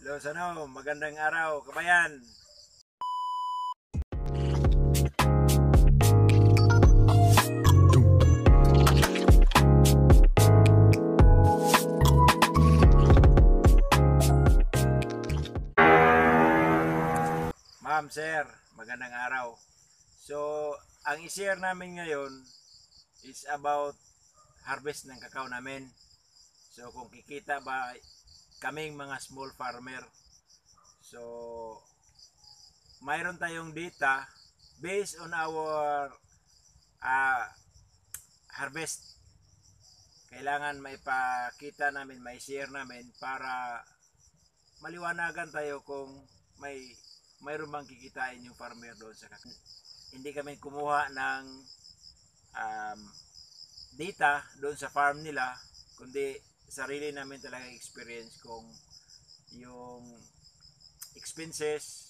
Lozano, magandang araw, kabayan. Ma'am, sir, magandang araw. So, ang i-share namin ngayon is about harvest ng kakao namin. So, kung kikita ba kaming mga small farmer. So, mayroon tayong data based on our harvest. Kailangan maipakita namin, mai-share namin para maliwanagan tayo kung mayroon bang kikitain yung farmer doon sa kakao. Hindi kami kumuha ng data doon sa farm nila, kundi sarili namin talaga experience kung yung expenses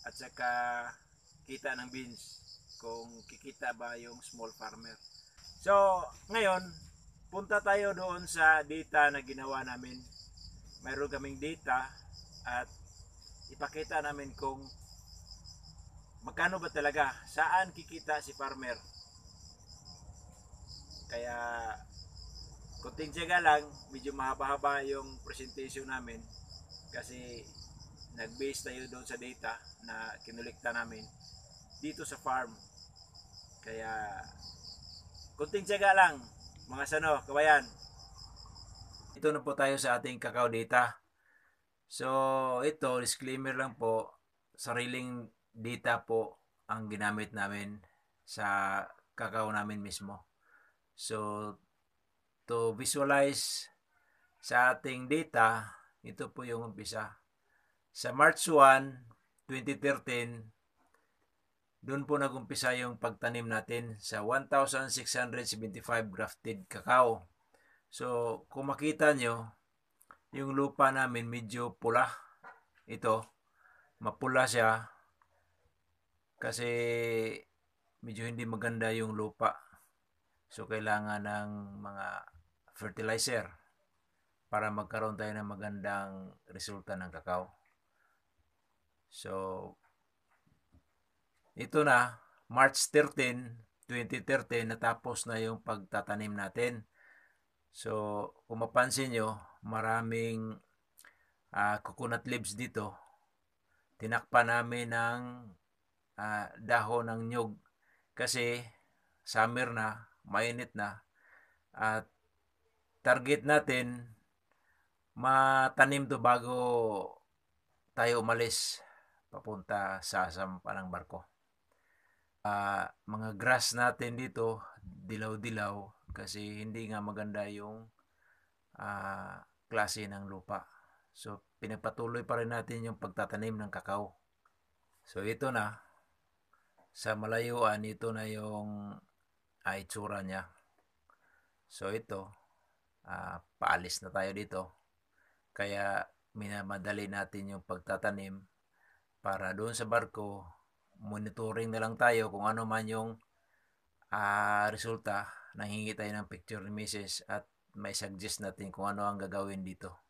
at saka kita ng beans, kung kikita ba yung small farmer. So, ngayon, punta tayo doon sa data na ginawa namin. Mayroon kaming data at ipakita namin kung magkano ba talaga, saan kikita si farmer. Kaya kunting tiyaga lang, medyo mahaba-haba yung presentation namin kasi nag-base tayo doon sa data na kinulikta namin dito sa farm. Kaya kunting tiyaga lang, mga sano, kabayan. Ito na po tayo sa ating kakao data. So, ito, disclaimer lang po, sariling data po ang ginamit namin sa kakao namin mismo. So, to visualize sa ating data, ito po yung umpisa. Sa March 1, 2013, doon po nag-umpisa yung pagtanim natin sa 1,675 grafted kakao. So, kung makita nyo, yung lupa namin medyo pula. Ito, mapula siya kasi medyo hindi maganda yung lupa. So, kailangan ng mga fertilizer para magkaroon tayo ng magandang resulta ng kakao. So, ito na, March 13, 2013, natapos na yung pagtatanim natin. So, kung mapansin nyo, maraming coconut leaves dito. Tinakpan namin ng dahon ng nyug kasi summer na, mainit na, at target natin matanim to bago tayo umalis papunta sa sampa ng barko. Mga grass natin dito dilaw-dilaw kasi hindi nga maganda yung klase ng lupa. So, pinagpatuloy pa rin natin yung pagtatanim ng kakao. So, ito na. Sa malayuan, ito na yung itsura niya. So, ito. Paalis na tayo dito. Kaya, minamadali natin yung pagtatanim para doon sa barko, monitoring na lang tayo kung ano man yung resulta. Nanghingi tayo ng picture ni Mrs. at may suggest natin kung ano ang gagawin dito.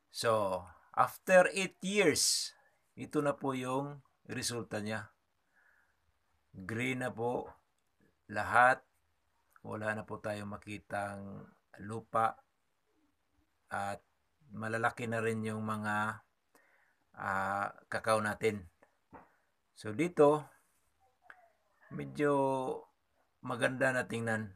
So, after 8 years, ito na po yung resulta niya. Green na po lahat. Wala na po tayong makitang lupa. At malalaki na rin yung mga kakao natin. So, dito, medyo maganda na tingnan.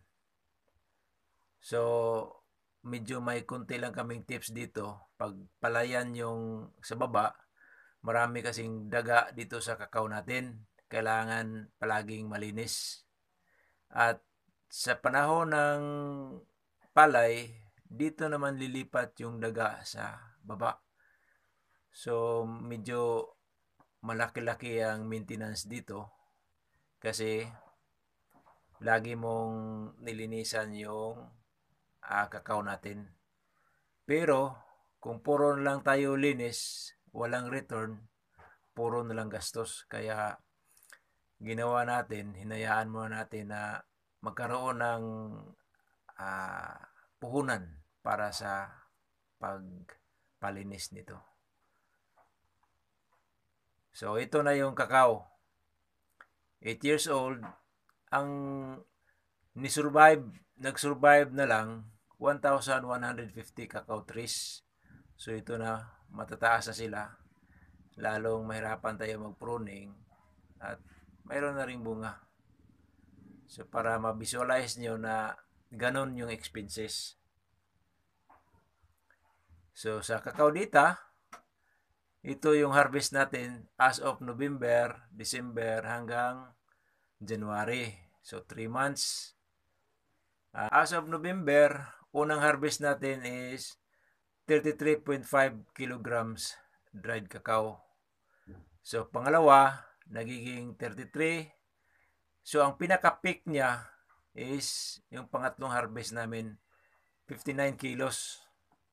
So, medyo may konti lang kaming tips dito. Pag palayan yung sa baba, marami kasing daga dito sa kakao natin. Kailangan palaging malinis. At sa panahon ng palay, dito naman lilipat yung daga sa baba. So, medyo malaki-laki ang maintenance dito kasi lagi mong nilinisan yung kakao natin. Pero, kung puro na lang tayo linis, walang return, puro na lang gastos. Kaya, ginawa natin, hinayaan muna natin na magkaroon ng puhunan para sa palinis nito. So ito na yung kakao. 8 years old. Ang nag-survive na lang 1,150 cacao trees. So ito na, matataas na sila. Lalong mahirapan tayo mag-pruning at mayroon na ring bunga. So para ma-visualize nyo na ganon yung expenses. So sa cacao dita, ito yung harvest natin as of November, December hanggang January. So 3 months. As of November, unang harvest natin is 33.5 kilograms dried cacao. So pangalawa, nagiging 33. So ang pinaka-peak niya is yung pangatlong harvest namin, 59 kilos.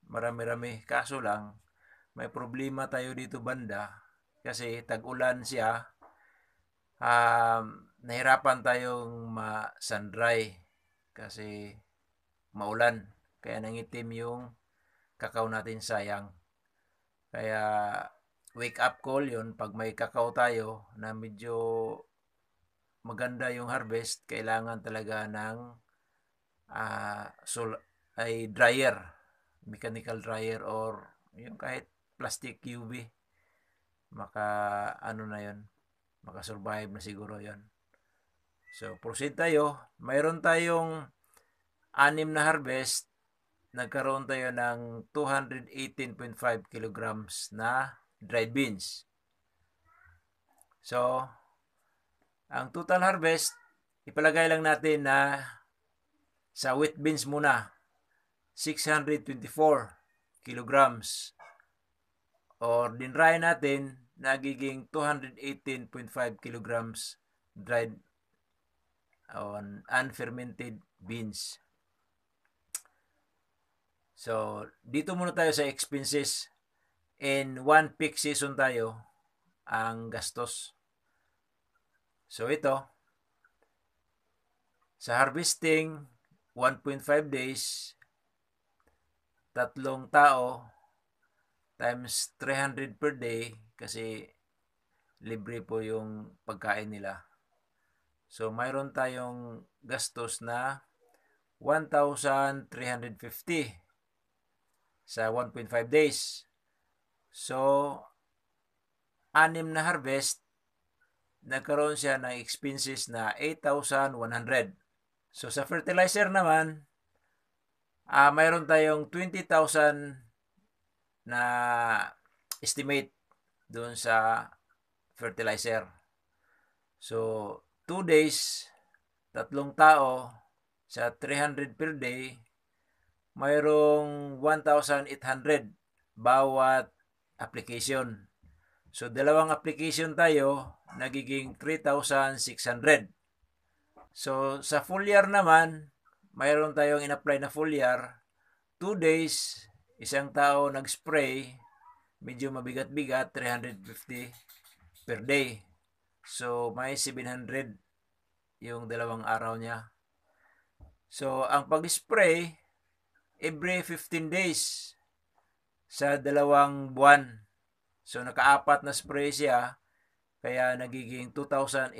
Marami-rami. Kaso lang, may problema tayo dito banda kasi tag-ulan siya. Nahirapan tayong ma-sun-dry kasi maulan. Kaya nangitim yung kakao natin, sayang. Kaya wake up call yun pag may kakao tayo na medyo maganda yung harvest, kailangan talaga ng dryer, mechanical dryer or yung kahit plastic UV. Makasurvive na siguro yon. So proceed tayo. Mayroon tayong 6 na harvest. Nagkaroon tayo ng 218.5 kilograms na dried beans. So ang total harvest, ipalagay lang natin na sa wheat beans muna, 624 kilograms. Or dinray natin, nagiging 218.5 kilograms dried on unfermented beans. So, dito muna tayo sa expenses. In one peak season tayo ang gastos. So ito, sa harvesting, 1.5 days, 3 tao, times 300 per day, kasi libre po yung pagkain nila. So mayroon tayong gastos na 1,350 sa 1.5 days. So 6 na harvest, nagkaroon siya ng expenses na 8,100. So sa fertilizer naman, mayroon tayong 20,000 na estimate doon sa fertilizer. So 2 days, 3 tao, sa 300 per day, mayroong 1,800 bawat application. So 2 application tayo, nagiging 3,600. So sa foliar naman, mayroon tayong in-apply na foliar. 2 days, 1 tao nag-spray, medyo mabigat-bigat, 350 per day. So may 700 yung 2 araw niya. So ang pag-spray, every 15 days sa 2 buwan. So naka-4 na spray siya, kaya nagiging 2,800.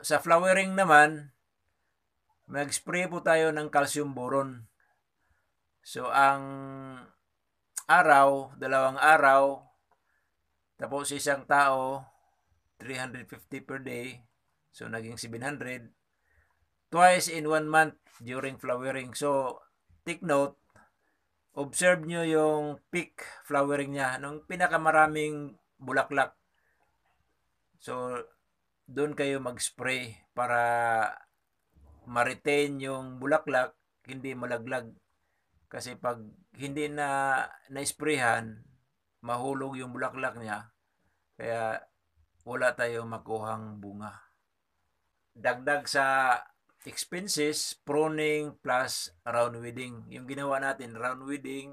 Sa flowering naman, mag-spray po tayo ng calcium boron. So ang araw, 2 araw, tapos 1 tao, 350 per day. So naging 700. Twice in 1 month during flowering. So take note, observe nyo yung peak flowering niya, nung pinakamaraming bulaklak. So doon kayo mag-spray para ma-retain yung bulaklak, hindi malaglag. Kasi pag hindi na-sprayhan, mahulog yung bulaklak niya. Kaya wala tayong makuhang bunga. Dagdag sa expenses, pruning plus round weeding. Yung ginawa natin, round weeding,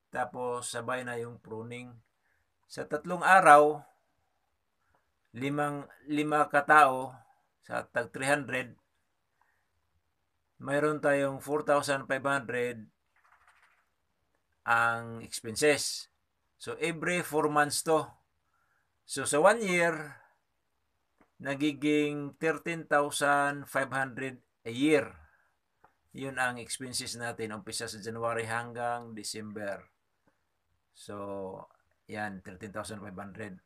tapos sabay na yung pruning. Sa 3 araw, 5 katao sa tag 300, mayroon tayong 4,500 ang expenses. So, every 4 months to. So, sa 1 year, nagiging 13,500 a year. Yun ang expenses natin umpisa sa January hanggang December. So, yan, 13,500.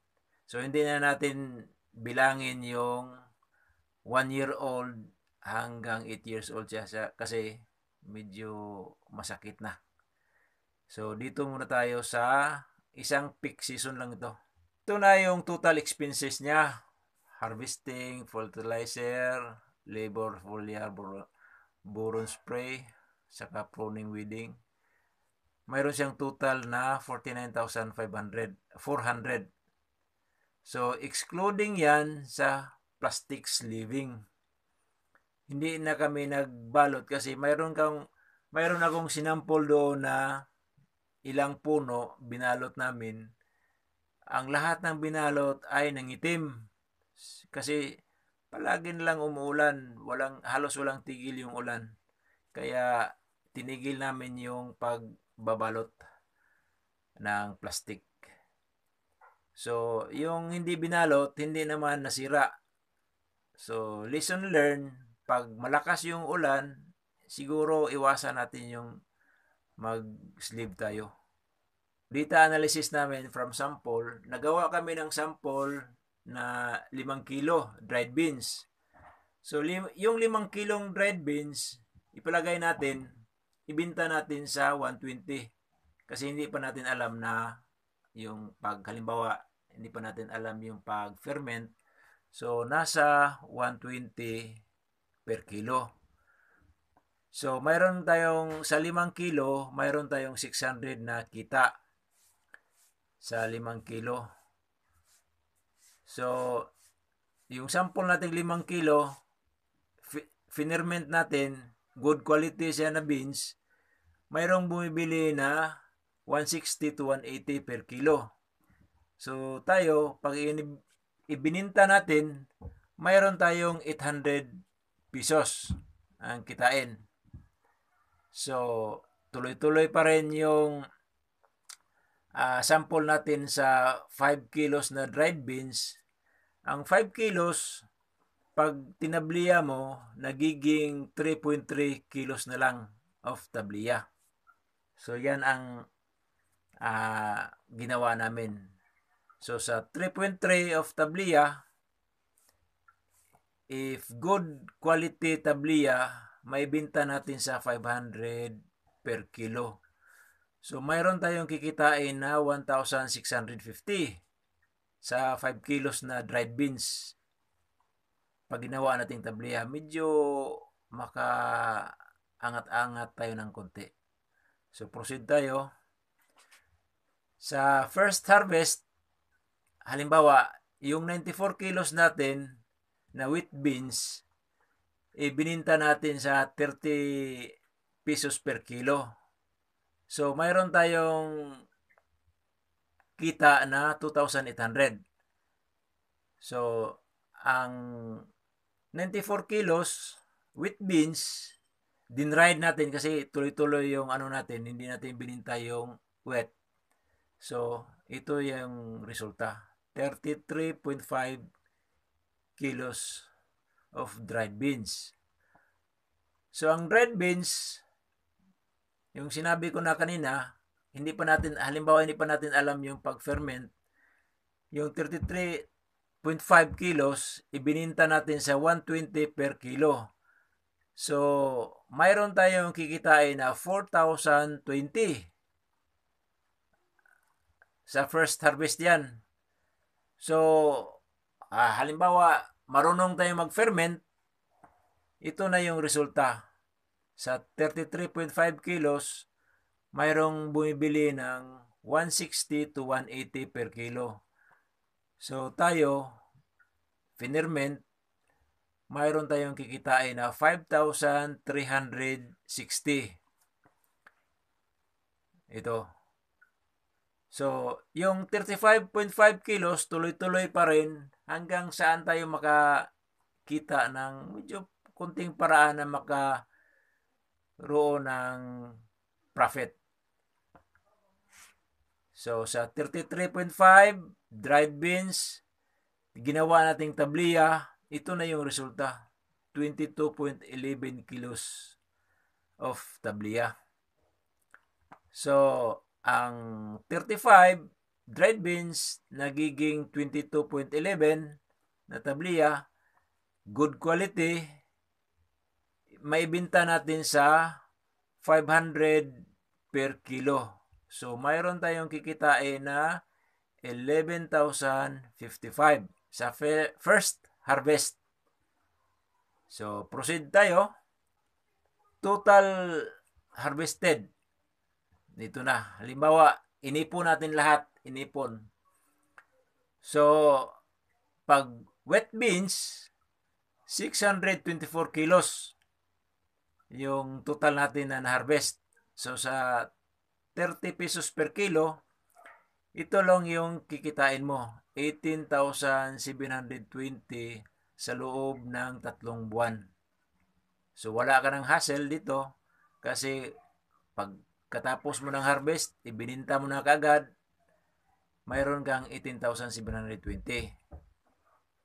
So, hindi na natin bilangin yung 1-year-old hanggang 8 years old siya kasi medyo masakit na. So, dito muna tayo sa isang peak season lang ito. Ito na yung total expenses niya. Harvesting, fertilizer, labor, foliar, boron spray, saka pruning, weeding. Mayroon siyang total na 400. So, excluding yan sa plastic sleeving. Hindi na kami nagbalot kasi mayroon akong sinampol doon na ilang puno binalot namin. Ang lahat ng binalot ay nangitim. Kasi palagi lang umuulan, halos walang tigil yung ulan. Kaya tinigil namin yung pagbabalot ng plastic. So, yung hindi binalot, hindi naman nasira. So, lesson learned, pag malakas yung ulan, siguro iwasan natin yung mag-sleeve tayo. Data analysis namin from sample, nagawa kami ng sample na 5 kilo dried beans. So, yung 5 kilong dried beans, ipalagay natin, ibinta natin sa 120. Kasi hindi pa natin alam na yung halimbawa, hindi pa natin alam yung pag-ferment. So, nasa 120 per kilo. So, mayroon tayong, sa 5 kilo, mayroon tayong 600 na kita sa 5 kilo. So, yung sample natin 5 kilo, finerment natin, good quality siya na beans, mayroong bumibili na 160 to 180 per kilo. So, tayo, pag ibininta natin, mayroon tayong 800 pesos ang kitain. So, tuloy-tuloy pa rin yung sample natin sa 5 kilos na dried beans. Ang 5 kilos, pag tinabliya mo, nagiging 3.3 kilos na lang of tabliya. So, yan ang ginawa namin. So, sa 3.3 of tabliya, if good quality tabliya, may binta natin sa 500 per kilo. So, mayroon tayong kikitain na 1,650 sa 5 kilos na dried beans. Pag ginawa nating tabliya, medyo maka-angat-angat tayo ng konti. So, proceed tayo. Sa first harvest, halimbawa, yung 94 kilos natin na wheat beans, ibininta natin sa 30 pesos per kilo. So, mayroon tayong kita na 2,800. So, ang 94 kilos wheat beans, dinride natin kasi tuloy-tuloy yung natin, hindi natin bininta yung wet. So, ito yung resulta. 33.5 kilos of dried beans. So, ang dried beans, yung sinabi ko na kanina, halimbawa hindi pa natin alam yung pag-ferment, yung 33.5 kilos, ibininta natin sa 120 per kilo. So, mayroon tayong kikitain na 4,020 sa first harvest yan. So, halimbawa, marunong tayong mag-ferment, ito na yung resulta. Sa 33.5 kilos, mayroong bumibili ng 160 to 180 per kilo. So, tayo, finerment, mayroon tayong kikitain na 5,360. Ito. So, yung 35.5 kilos, tuloy-tuloy pa rin hanggang saan tayo makakita ng medyo kunting paraan na makaroon ng profit. So sa 33.5 dried beans, ginawa nating tabliya, ito na yung resulta. 22.11 kilos of tabliya. So, ang 35 dried beans nagiging 22.11 na tabliya, good quality, maibenta natin sa 500 per kilo. So, mayroon tayong kikitain na 11,055 sa first harvest. So, proceed tayo. Total harvested. Dito na. Halimbawa, inipon natin lahat. Inipon. So, pag wet beans, 624 kilos yung total natin na na-harvest. So, sa 30 pesos per kilo, ito lang yung kikitain mo. 18,720 sa loob ng 3 buwan. So, wala ka ng hassle dito kasi pag katapos mo ng harvest, ibininta mo na kaagad, mayroon kang 18,720.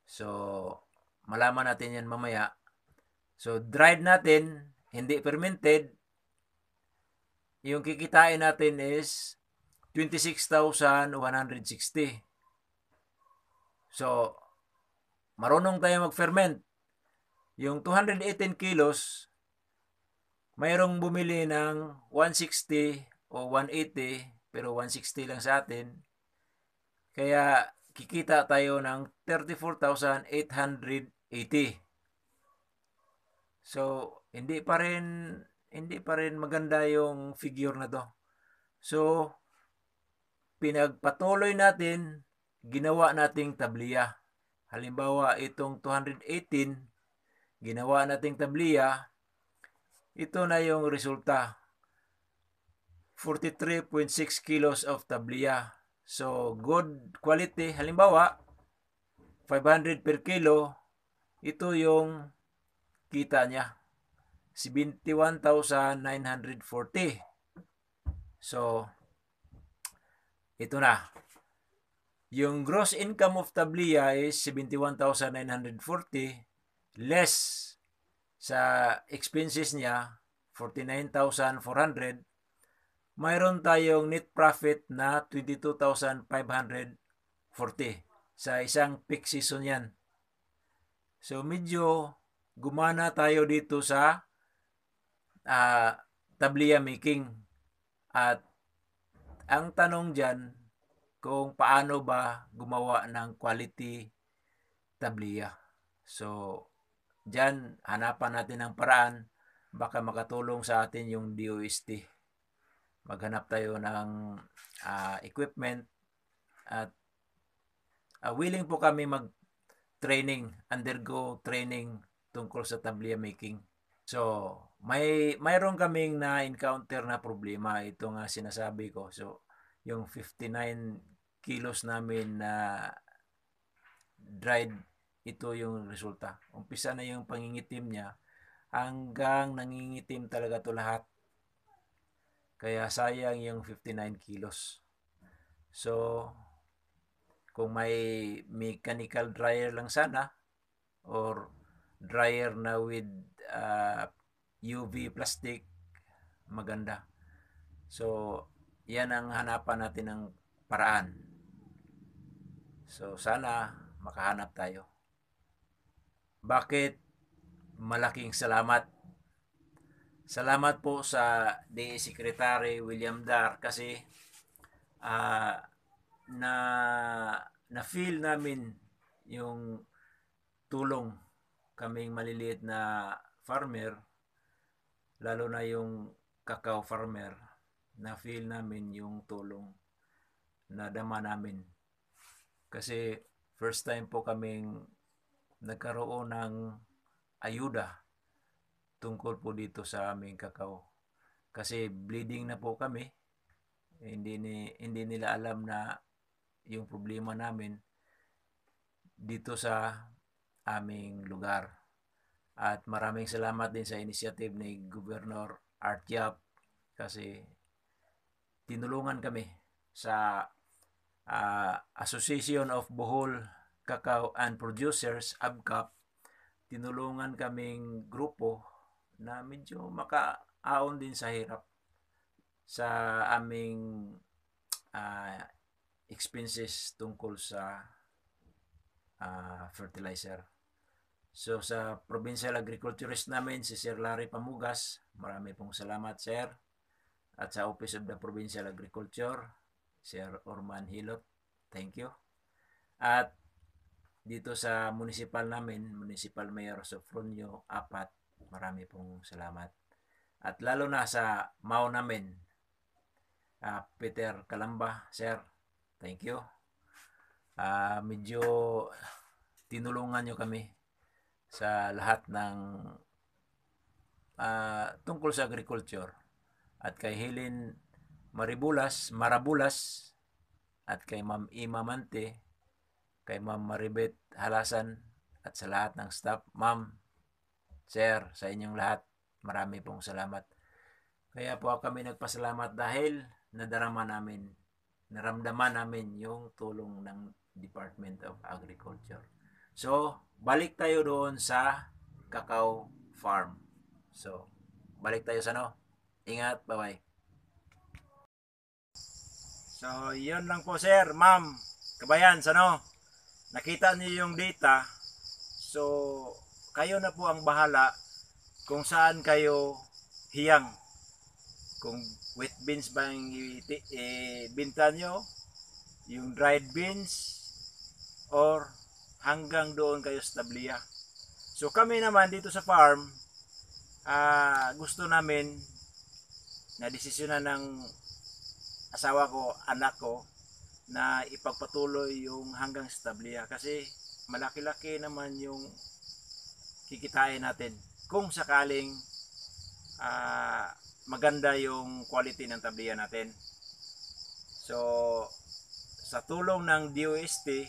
So, malaman natin yan mamaya. So, dried natin, hindi fermented, yung kikitain natin is 26,160. So, marunong tayo mag-ferment. Yung 218 kilos, mayroong bumili ng 160 o 180, pero 160 lang sa atin. Kaya, kikita tayo ng 34,880. So, hindi pa rin maganda yung figure na to. So, pinagpatuloy natin, ginawa nating tabliya. Halimbawa, itong 218, ginawa nating tabliya, ito na yung resulta. 43.6 kilos of tabliya. So, good quality. Halimbawa, 500 per kilo, ito yung kita niya. 71,940. So, ito na. Yung gross income of tabliya is 71,940 less sa expenses niya 49,400. Mayroon tayong net profit na 22,540 sa isang peak season yan. So medyo gumana tayo dito sa tabliya making. At ang tanong dyan, kung paano ba gumawa ng quality tabliya. So, dyan, hanapan natin ng paraan. Baka makatulong sa atin yung DOST. Maghanap tayo ng equipment at willing po kami mag-training, undergo training tungkol sa tabliya making. So, mayroon kaming na-encounter na problema. Ito nga sinasabi ko. So, yung 59 kilos namin na dried, ito yung resulta. Umpisa na yung pangingitim niya hanggang nangingitim talaga to lahat. Kaya sayang yung 59 kilos. So, kung may mechanical dryer lang sana or dryer na with UV plastic, maganda. So, yan ang hanapan natin ng paraan. So, sana makahanap tayo. Bakit? Malaking salamat. Salamat po sa DA Secretary William Dar kasi na feel namin yung tulong kaming maliliit na farmer, lalo na yung cacao farmer, na feel namin yung tulong na dama namin. Kasi first time po kaming nagkaroon ng ayuda tungkol po dito sa aming cacao. Kasi bleeding na po kami. Hindi nila alam na yung problema namin dito sa aming lugar. At maraming salamat din sa initiative ni Governor Art Yap kasi tinulungan kami sa Association of Bohol Cacao and Producers, ABCAP. Tinulungan kaming grupo na medyo makaaon din sa hirap sa aming expenses tungkol sa fertilizer. So sa Provincial Agriculturist namin, si Sir Larry Pamugas, marami pong salamat Sir. At sa Office of the Provincial Agriculture, Sir Orman Hilot, thank you. At dito sa municipal namin, Municipal Mayor Sofronio Apat, marami pong salamat. At lalo na sa MAO namin, Peter Calamba, Sir, thank you. Medyo tinulungan nyo kami sa lahat ng tungkol sa agriculture. At kay Helen Marabulas, at kay Ma'am Ima Mante, kay Ma'am Maribet Halasan, at sa lahat ng staff. Ma'am, Sir, sa inyong lahat, marami pong salamat. Kaya po kami nagpasalamat dahil naramdaman namin yung tulong ng Department of Agriculture. So, balik tayo doon sa cacao farm. So, balik tayo sa Ingat, bye-bye. So, yun lang po sir, ma'am, kabayan, nakita niyo yung data. So, kayo na po ang bahala kung saan kayo hiyang. Kung wet beans ba yung binta nyo, yung dried beans, or hanggang doon kayo sa tablia. So kami naman dito sa farm, gusto namin na desisyonan ng asawa ko, anak ko, na ipagpatuloy yung hanggang sa tablia. Kasi malaki-laki naman yung kikitain natin kung sakaling maganda yung quality ng tablia natin. So sa tulong ng DOST,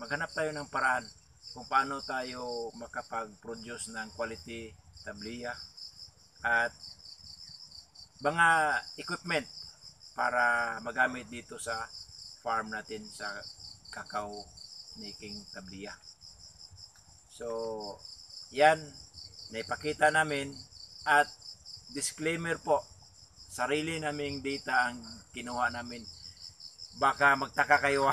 maghanap tayo ng paraan kung paano tayo makapag-produce ng quality tablia at mga equipment para magamit dito sa farm natin sa cacao making tablia. So yan, naipakita namin. At disclaimer po, sarili naming data ang kinuha namin. Baka magtaka kayo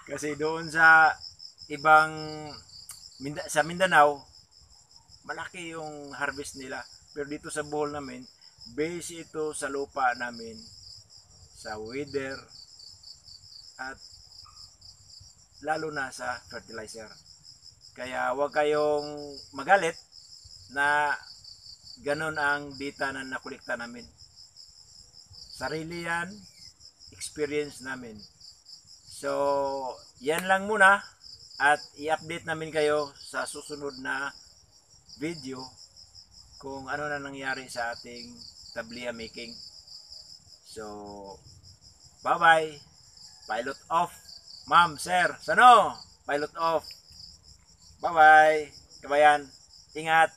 kasi doon sa ibang sa Mindanao, malaki yung harvest nila. Pero dito sa Bohol namin, base ito sa lupa namin, sa weather, at lalo na sa fertilizer. Kaya huwag kayong magalit na ganon ang data na nakulikta namin. Sarili yan, experience namin. So, yan lang muna at i-update namin kayo sa susunod na video kung ano na nangyari sa ating tablia making. So, bye-bye. Pilot off. Ma'am, sir, pilot off. Bye-bye. Kabayan, ingat.